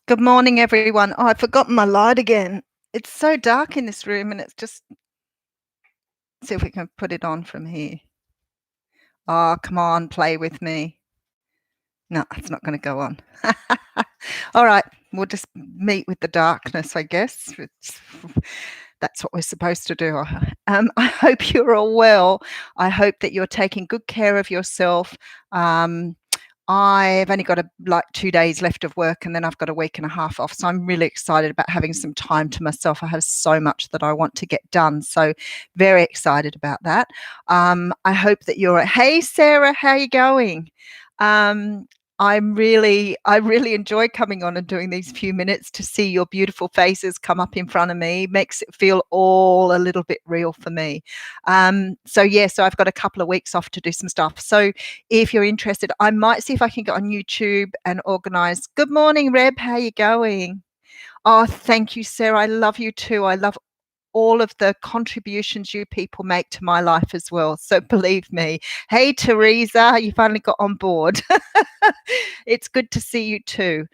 Good morning, everyone. Oh, I've forgotten my light again. It's so dark in this room, and it's just see if we can put it on from here. Oh, come on, play with me. No, it's not going to go on. All right, we'll just meet with the darkness, I guess. That's what we're supposed to do. I hope you're all well. I hope that you're taking good care of yourself. I've only got like 2 days left of work, and then I've got a week and a half off. So I'm really excited about having some time to myself. I have so much that I want to get done. So very excited about that. I hope that you're hey Sarah, how are you going? Um, I really enjoy coming on and doing these few minutes to see your beautiful faces come up in front of me. Makes it feel all a little bit real for me. So I've got a couple of weeks off to do some stuff. So if you're interested, I might see if I can get on YouTube and organize. Good morning, Reb. How you going? Oh, thank you, Sarah. I love you too. I love all of the contributions you people make to my life as well. So believe me. Hey, Teresa, you finally got on board. It's good to see you too.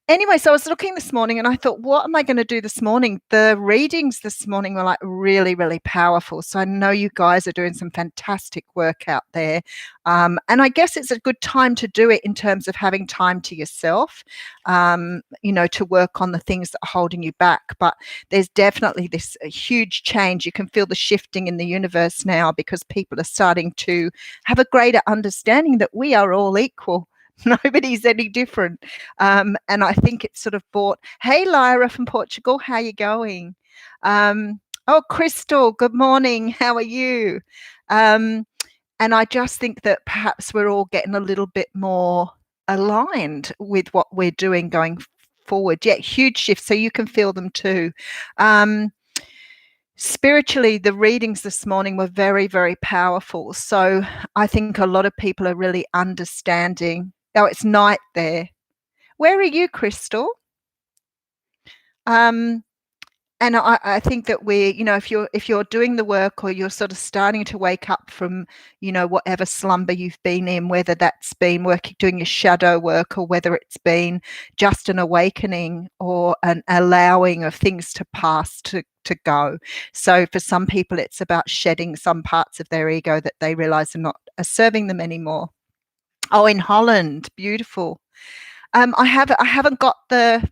Anyway, so I was looking this morning and I thought, what am I going to do this morning? The readings this morning were like really, really powerful. So I know you guys are doing some fantastic work out there. And I guess it's a good time to do it in terms of having time to yourself, to work on the things that are holding you back. But there's definitely this huge change. You can feel the shifting in the universe now because people are starting to have a greater understanding that we are all equal. Nobody's any different. And I think it's sort of brought, hey, Lyra from Portugal, how are you going? Oh, Crystal, good morning. How are you? And I just think that perhaps we're all getting a little bit more aligned with what we're doing going forward. Yeah, huge shifts. So you can feel them too. Spiritually, the readings this morning were very, very powerful. So I think a lot of people are really understanding. Oh, it's night there. Where are you, Crystal? Um, and I think that if you're doing the work or you're sort of starting to wake up from, whatever slumber you've been in, whether that's been working, doing your shadow work, or whether it's been just an awakening or an allowing of things to pass, to go. So for some people, it's about shedding some parts of their ego that they realize are serving them anymore. Oh, in Holland, beautiful. I haven't got the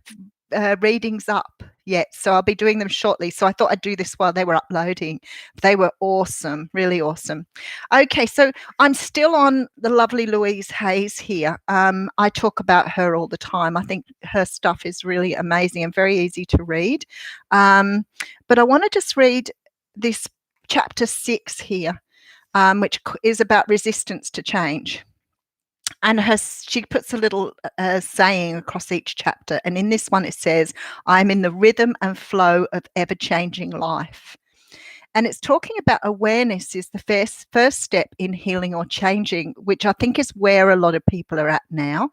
readings up yet, so I'll be doing them shortly. So I thought I'd do this while they were uploading. They were awesome, really awesome. Okay, so I'm still on the lovely Louise Hayes here. I talk about her all the time. I think her stuff is really amazing and very easy to read. But I want to just read this chapter 6 here, which is about resistance to change. And she puts a little saying across each chapter. And in this one, it says, I'm in the rhythm and flow of ever-changing life. And it's talking about awareness is the first step in healing or changing, which I think is where a lot of people are at now.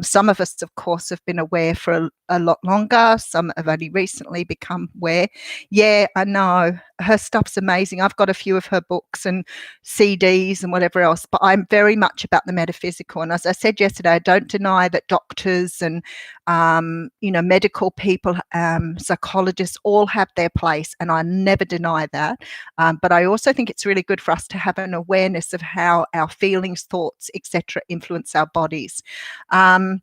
Some of us, of course, have been aware for a lot longer. Some have only recently become aware. Yeah, I know. Her stuff's amazing. I've got a few of her books and CDs and whatever else, but I'm very much about the metaphysical. And as I said yesterday, I don't deny that doctors and medical people, psychologists all have their place, and I never deny that. But I also think it's really good for us to have an awareness of how our feelings, thoughts, etc., influence our bodies. And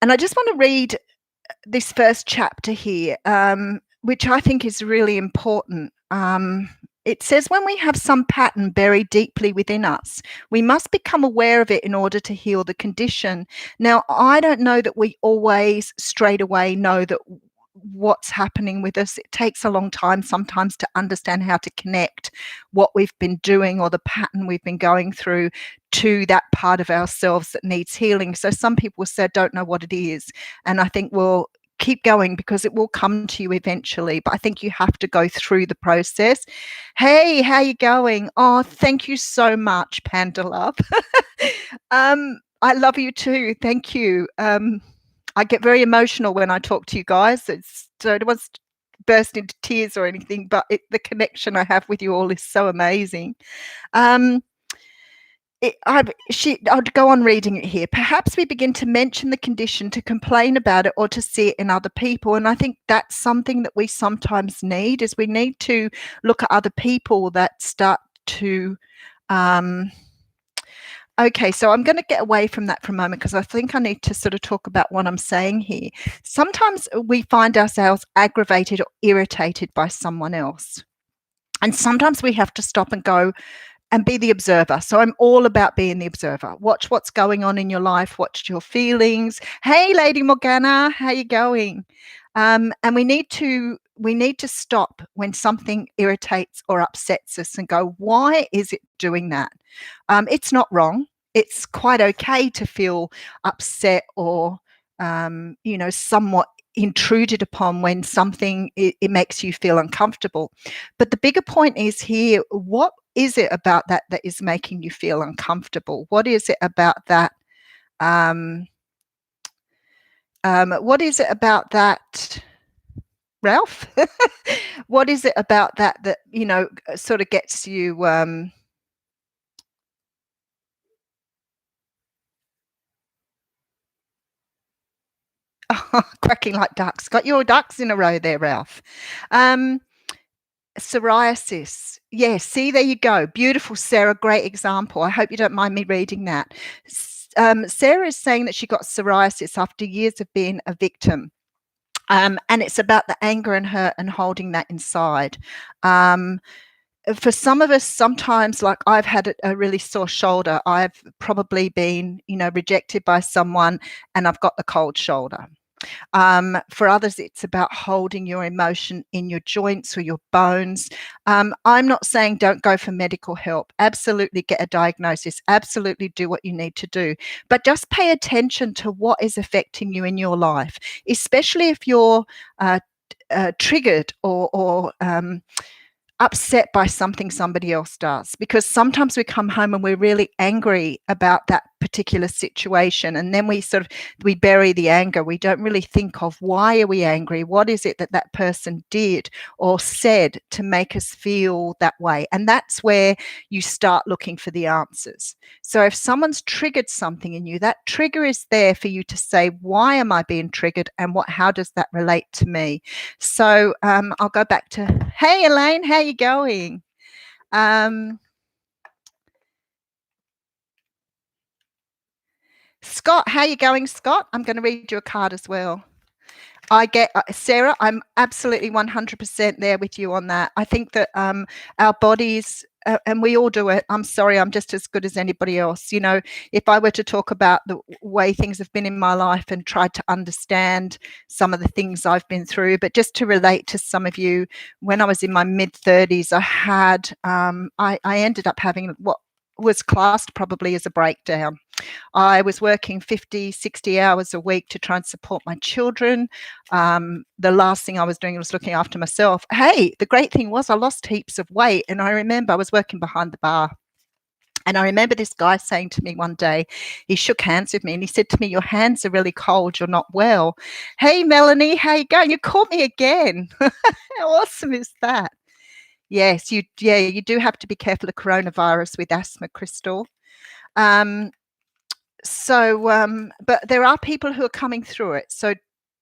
I just want to read this first chapter here, which I think is really important. It says, when we have some pattern buried deeply within us, we must become aware of it in order to heal the condition. Now, I don't know that we always straight away know that what's happening with us. It takes a long time sometimes to understand how to connect what we've been doing or the pattern we've been going through to that part of ourselves that needs healing. So some people say, don't know what it is. And I think, well, keep going because it will come to you eventually. But I think you have to go through the process. Hey, how you going? Oh, thank you so much, Panda Love. I love you too. Thank you. I get very emotional when I talk to you guys. So I don't want to burst into tears or anything, but the connection I have with you all is so amazing. I'll go on reading it here. Perhaps we begin to mention the condition, to complain about it, or to see it in other people. And I think that's something that we sometimes need, is we need to look at other people that start to okay, so I'm going to get away from that for a moment, because I think I need to sort of talk about what I'm saying here. Sometimes we find ourselves aggravated or irritated by someone else. And sometimes we have to stop and go and be the observer. So I'm all about being the observer. Watch what's going on in your life. Watch your feelings. Hey, Lady Morgana, how you going? And we need to stop when something irritates or upsets us and go, why is it doing that? It's not wrong. It's quite okay to feel upset or somewhat intruded upon when something it makes you feel uncomfortable. But the bigger point is here, what is it about that is making you feel uncomfortable? What is it about that? What is it about that, Ralph? What is it about that sort of gets you quacking like ducks? Got your ducks in a row there, Ralph. Psoriasis. Yes, see, there you go. Beautiful, Sarah. Great example. I hope you don't mind me reading that. Sarah is saying that she got psoriasis after years of being a victim. And it's about the anger and hurt and holding that inside. For some of us, sometimes, like I've had a really sore shoulder. I've probably been, rejected by someone, and I've got the cold shoulder. For others, it's about holding your emotion in your joints or your bones. I'm not saying don't go for medical help. Absolutely get a diagnosis. Absolutely do what you need to do. But just pay attention to what is affecting you in your life, especially if you're triggered or upset by something somebody else does, because sometimes we come home and we're really angry about that particular situation, and then we bury the anger. We don't really think of, why are we angry? What is it that person did or said to make us feel that way? And that's where you start looking for the answers. So if someone's triggered something in you, that trigger is there for you to say, why am I being triggered, and how does that relate to me? So I'll go back to, hey Elaine, how you going? Scott, how you going, Scott? I'm going to read you a card as well. I get Sarah, I'm absolutely 100% there with you on that. I think that our bodies, and we all do it. I'm sorry, I'm just as good as anybody else. If I were to talk about the way things have been in my life and tried to understand some of the things I've been through, but just to relate to some of you, when I was in my mid-30s, I had, I ended up having what was classed probably as a breakdown. I was working 50, 60 hours a week to try and support my children. The last thing I was doing was looking after myself. Hey, the great thing was I lost heaps of weight. And I remember I was working behind the bar. And I remember this guy saying to me one day, he shook hands with me and he said to me, your hands are really cold. You're not well. Hey, Melanie, how you going? You caught me again. How awesome is that? Yes, you do have to be careful of coronavirus with asthma, Crystal. But there are people who are coming through it. So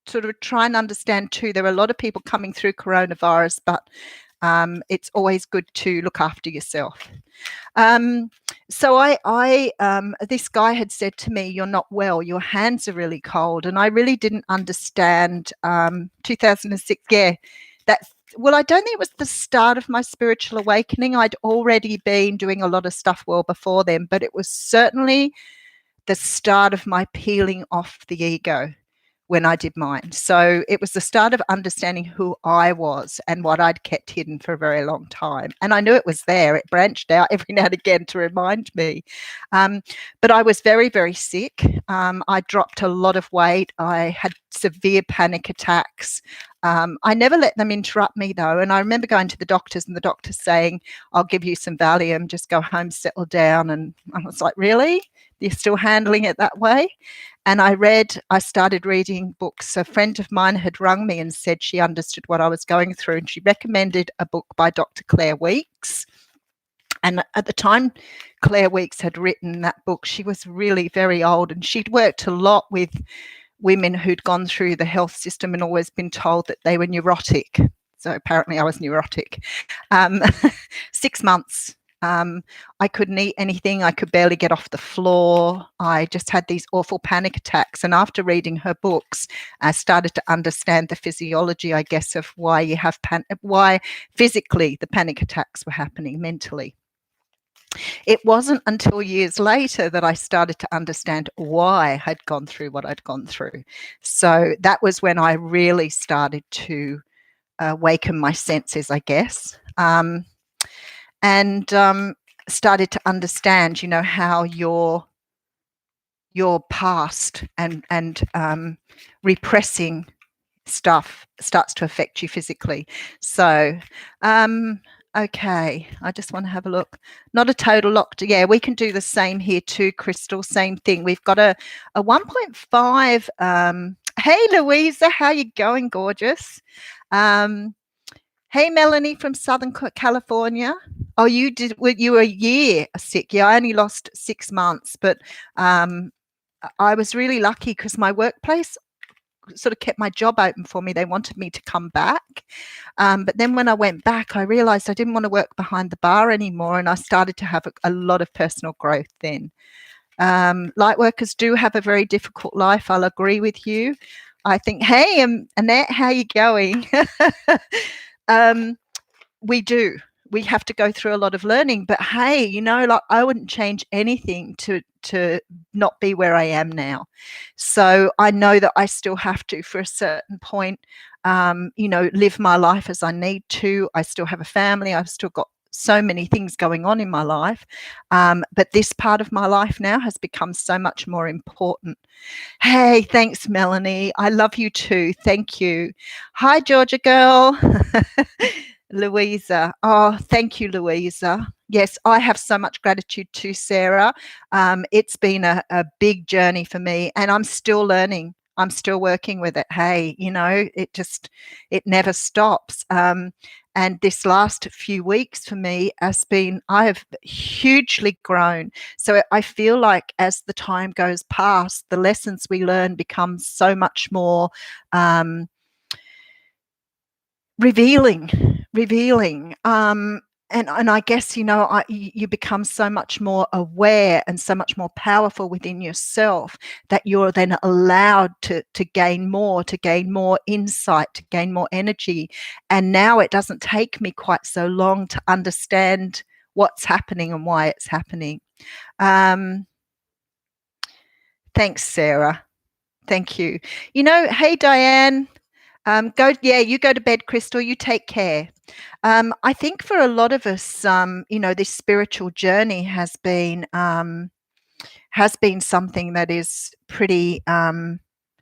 sort of try and understand too, there are a lot of people coming through coronavirus, but it's always good to look after yourself. So this guy had said to me, you're not well, your hands are really cold. And I really didn't understand 2006. Yeah, I don't think it was the start of my spiritual awakening. I'd already been doing a lot of stuff well before then, but it was certainly the start of my peeling off the ego when I did mine. So it was the start of understanding who I was and what I'd kept hidden for a very long time. And I knew it was there. It branched out every now and again to remind me. But I was very, very sick. I dropped a lot of weight. I had severe panic attacks. I never let them interrupt me though. And I remember going to the doctors and the doctors saying, I'll give you some Valium, just go home, settle down. And I was like, really? You're still handling it that way? And I started reading books. A friend of mine had rung me and said she understood what I was going through, and she recommended a book by Dr. Claire Weekes. And at the time Claire Weekes had written that book, she was really very old, and she'd worked a lot with women who'd gone through the health system and always been told that they were neurotic. So apparently I was neurotic. 6 months. I couldn't eat anything. I could barely get off the floor. I just had these awful panic attacks. And after reading her books, I started to understand the physiology, I guess, of why you have why physically the panic attacks were happening mentally. It wasn't until years later that I started to understand why I had gone through what I'd gone through. So that was when I really started to awaken my senses, I guess, and started to understand, you know, how your past and repressing stuff starts to affect you physically. So okay, I just want to have a look. Not a total lockdown. Yeah, we can do the same here too, Crystal. Same thing. We've got a 1.5. Hey, Louisa, how you going, gorgeous? Hey, Melanie from Southern California. Oh, you were a year sick. Yeah, I only lost 6 months, but I was really lucky because my workplace sort of kept my job open for me. They wanted me to come back. But then when I went back, I realized I didn't want to work behind the bar anymore. And I started to have a lot of personal growth then. Light workers do have a very difficult life. I'll agree with you. I think, hey, Annette, how you going? We do. We have to go through a lot of learning, but hey, you know, like I wouldn't change anything to not be where I am now. So I know that I still have to, for a certain point, you know, live my life as I need to. I still have a family. I've still got so many things going on in my life. But this part of my life now has become so much more important. Hey, thanks, Melanie. I love you too. Thank you. Hi, Georgia girl. Louisa. Oh, thank you, Louisa. Yes, I have so much gratitude too, Sarah. It's been a big journey for me, and I'm still learning. I'm still working with it. Hey, you know, it never stops. And this last few weeks for me I have hugely grown. So I feel like as the time goes past, the lessons we learn become so much more revealing. And I guess, you know, you become so much more aware and so much more powerful within yourself that you're then allowed to gain more insight, to gain more energy. And now it doesn't take me quite so long to understand what's happening and why it's happening. Thanks, Sarah. Thank you. You know, hey, Diane. You go to bed, Crystal. You take care. I think for a lot of us, you know, this spiritual journey has been something that is pretty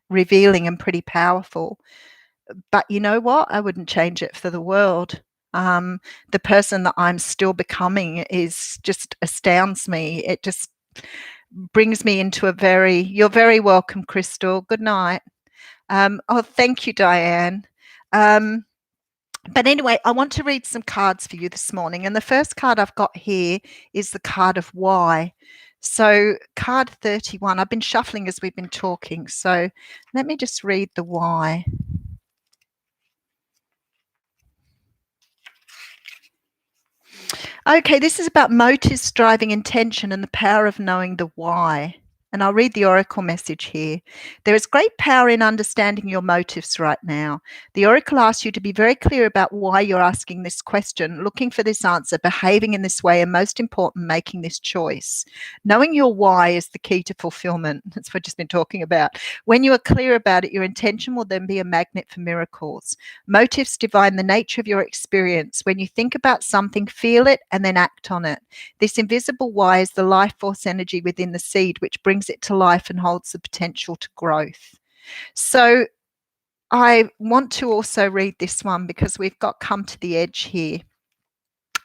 revealing and pretty powerful. But you know what? I wouldn't change it for the world. The person that I'm still becoming is just astounds me. It just brings me into you're very welcome, Crystal. Good night. Oh, thank you, Diane. But anyway, I want to read some cards for you this morning. And the first card I've got here is the card of why. So card 31, I've been shuffling as we've been talking. So let me just read the why. Okay, this is about motives, driving intention, and the power of knowing the why. And I'll read the oracle message here. There is great power in understanding your motives right now. The oracle asks you to be very clear about why you're asking this question, looking for this answer, behaving in this way, and most important, making this choice. Knowing your why is the key to fulfillment. That's what I've just been talking about. When you are clear about it, your intention will then be a magnet for miracles. Motives define the nature of your experience. When you think about something, feel it, and then act on it. This invisible why is the life force energy within the seed, which brings it to life and holds the potential to growth. So I want to also read this one because we've got come to the edge here.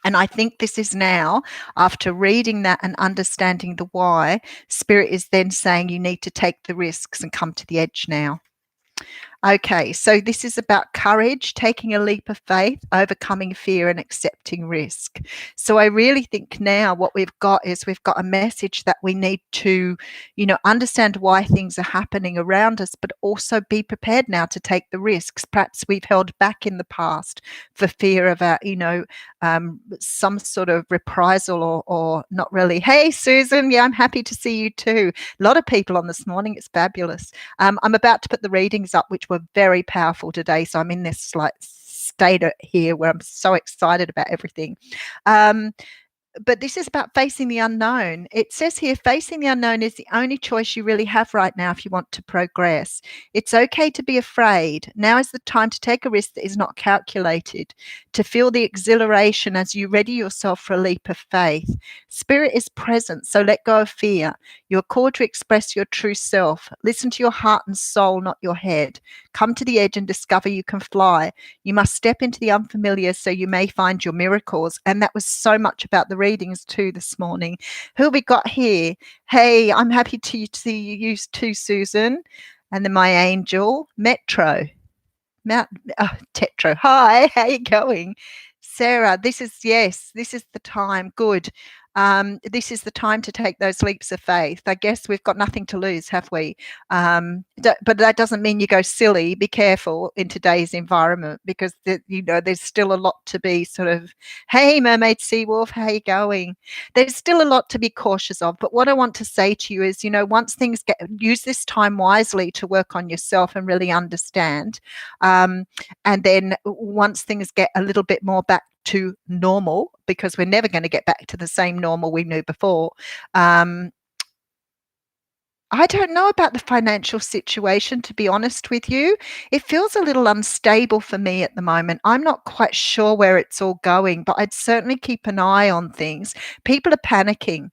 And I think this is now, after reading that and understanding the why, Spirit is then saying you need to take the risks and come to the edge now. Okay, so this is about courage, taking a leap of faith, overcoming fear, and accepting risk. So I really think now what we've got is we've got a message that we need to, understand why things are happening around us, but also be prepared now to take the risks. Perhaps we've held back in the past for fear of some sort of reprisal or not really. Hey, Susan, yeah, I'm happy to see you too. A lot of people on this morning. It's fabulous. I'm about to put the readings up, which were very powerful today. So I'm in this like state here where I'm so excited about everything. But this is about facing the unknown. It says here, facing the unknown is the only choice you really have right now if you want to progress. It's okay to be afraid. Now is the time to take a risk that is not calculated, to feel the exhilaration as you ready yourself for a leap of faith. Spirit is present, so let go of fear. You're called to express your true self. Listen to your heart and soul, not your head. Come to the edge and discover you can fly. You must step into the unfamiliar so you may find your miracles. And that was so much about the readings too this morning. Who we got here? Hey, I'm happy to see you too, Susan. And then my angel, Metro. Tetro. Hi, how you going? Sarah, this is the time. Good. This is the time to take those leaps of faith. I guess we've got nothing to lose, have we? But that doesn't mean you go silly. Be careful in today's environment because there's still a lot to be sort of, hey, Mermaid Seawolf, how you going? There's still a lot to be cautious of. But what I want to say to you is, once things use this time wisely to work on yourself and really understand. And then once things get a little bit more back to normal, because we're never going to get back to the same normal we knew before. I don't know about the financial situation, to be honest with you. It feels a little unstable for me at the moment. I'm not quite sure where it's all going, but I'd certainly keep an eye on things. People are panicking.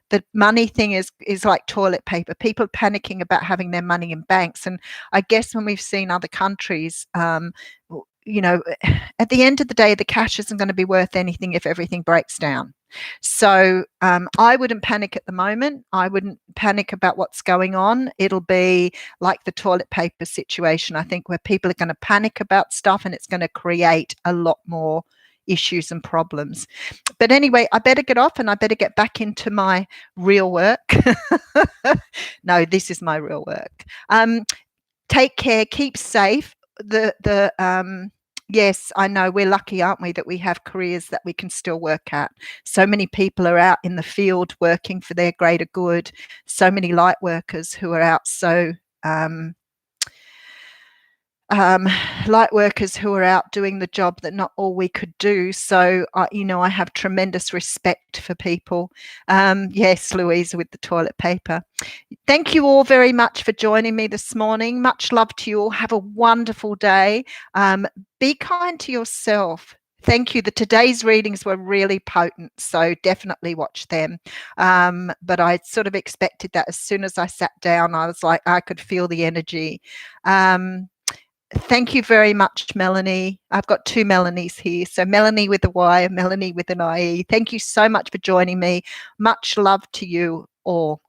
The money thing is like toilet paper. People are panicking about having their money in banks. And I guess when we've seen other countries, at the end of the day, the cash isn't going to be worth anything if everything breaks down. So I wouldn't panic at the moment. I wouldn't panic about what's going on. It'll be like the toilet paper situation, I think, where people are going to panic about stuff and it's going to create a lot more issues and problems. But anyway, I better get off and I better get back into my real work. No, this is my real work. Take care, keep safe. Yes, I know we're lucky, aren't we, that we have careers that we can still work at. So many people are out in the field working for their greater good. So many light workers who are out light workers who are out doing the job that not all we could do. So, I have tremendous respect for people. Yes, Louisa with the toilet paper. Thank you all very much for joining me this morning. Much love to you all. Have a wonderful day. Be kind to yourself. Thank you. Today's readings were really potent, so definitely watch them. But I sort of expected that as soon as I sat down, I was like, I could feel the energy. Thank you very much, Melanie. I've got two Melanies here. So Melanie with a Y and Melanie with an IE. Thank you so much for joining me. Much love to you all.